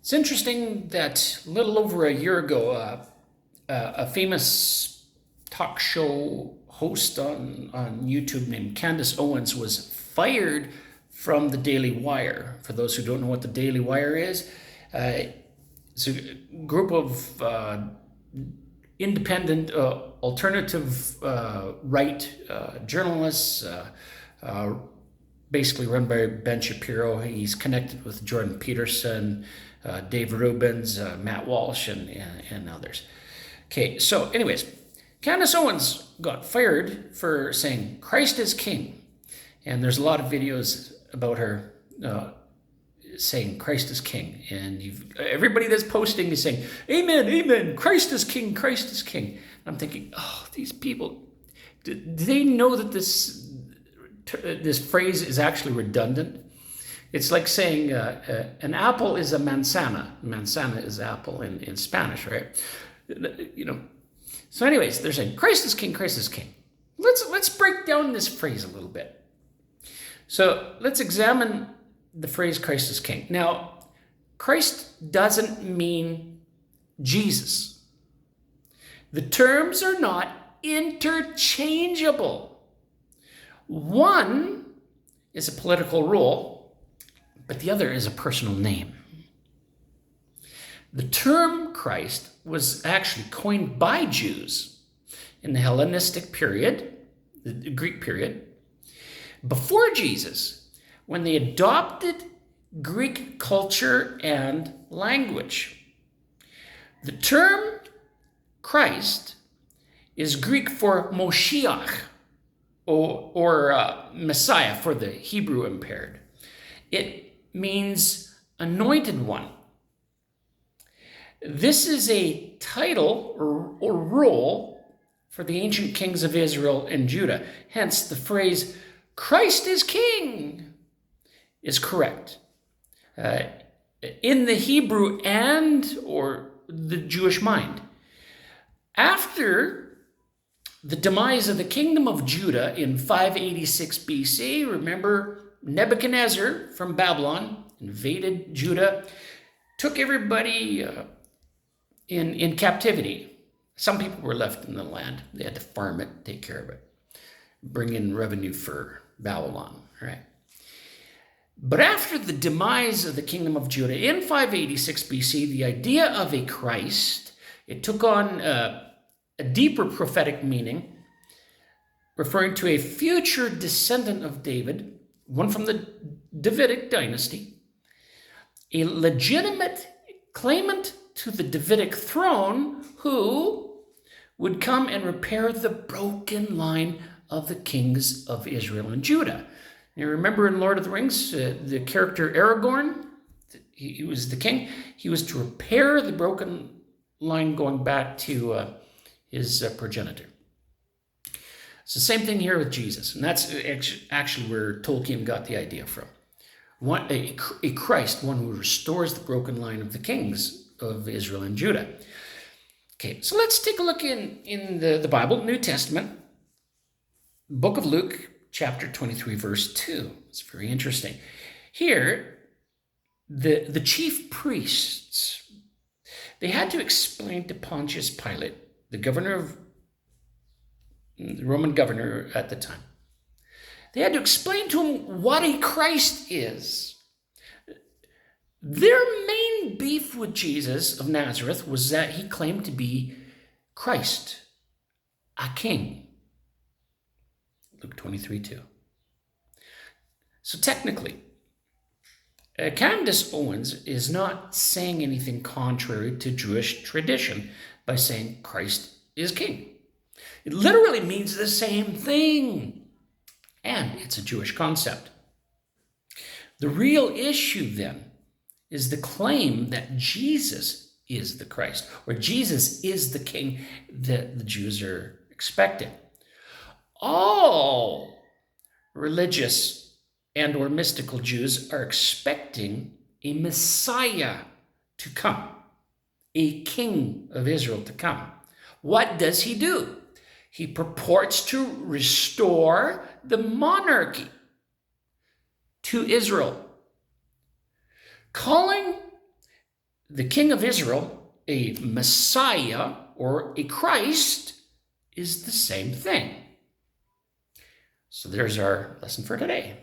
It's interesting that a little over a year ago, a famous talk show host on YouTube named Candace Owens was fired from the Daily Wire. For those who don't know what the Daily Wire is, it's a group of independent, alternative right journalists, basically run by Ben Shapiro. He's connected with Jordan Peterson, Dave Rubens, Matt Walsh, and others. Okay, so anyways, Candace Owens got fired for saying Christ is King. And there's a lot of videos about her saying Christ is King. And everybody that's posting is saying, amen, amen, Christ is King, Christ is King. And I'm thinking, oh, these people, do they know that this phrase is actually redundant? It's like saying an apple is a manzana. Manzana is apple in Spanish, right? So anyways, they're saying Christ is King, Christ is King. Let's break down this phrase a little bit. So let's examine the phrase Christ is King. Now, Christ doesn't mean Jesus. The terms are not interchangeable. One is a political role, but the other is a personal name. The term Christ was actually coined by Jews in the Hellenistic period, the Greek period, before Jesus, when they adopted Greek culture and language. The term Christ is Greek for Moshiach, or Messiah for the Hebrew impaired. It means anointed one. This is a title or role for the ancient kings of Israel and Judah. Hence, the phrase, Christ is King, is correct. In the Hebrew or the Jewish mind. After the demise of the kingdom of Judah in 586 BC, remember Nebuchadnezzar from Babylon invaded Judah, took everybody in captivity. Some people were left in the land. They had to farm it, take care of it, bring in revenue for Babylon, right? But after the demise of the kingdom of Judah in 586 BC, the idea of a Christ, it took on a deeper prophetic meaning, referring to a future descendant of David, one from the Davidic dynasty, a legitimate claimant to the Davidic throne who would come and repair the broken line of the kings of Israel and Judah. You remember in Lord of the Rings, the character Aragorn, he was the king. He was to repair the broken line going back to his progenitor. It's the same thing here with Jesus, and that's actually where Tolkien got the idea from. A Christ, one who restores the broken line of the kings of Israel and Judah. Okay, so let's take a look in the Bible, New Testament, book of Luke, chapter 23, verse 2. It's very interesting. Here, the chief priests, they had to explain to Pontius Pilate, the Roman governor at the time, they had to explain to him what a Christ is. Their main beef with Jesus of Nazareth was that he claimed to be Christ, a king. Luke 23:2. So technically, Candace Owens is not saying anything contrary to Jewish tradition by saying Christ is king. It literally means the same thing. And it's a Jewish concept. The real issue then is the claim that Jesus is the Christ, or Jesus is the king that the Jews are expecting. All religious and or mystical Jews are expecting a Messiah to come, a king of Israel to come. What does he do? He purports to restore the monarchy to Israel, calling the King of Israel, a Messiah or a Christ, is the same thing. So there's our lesson for today.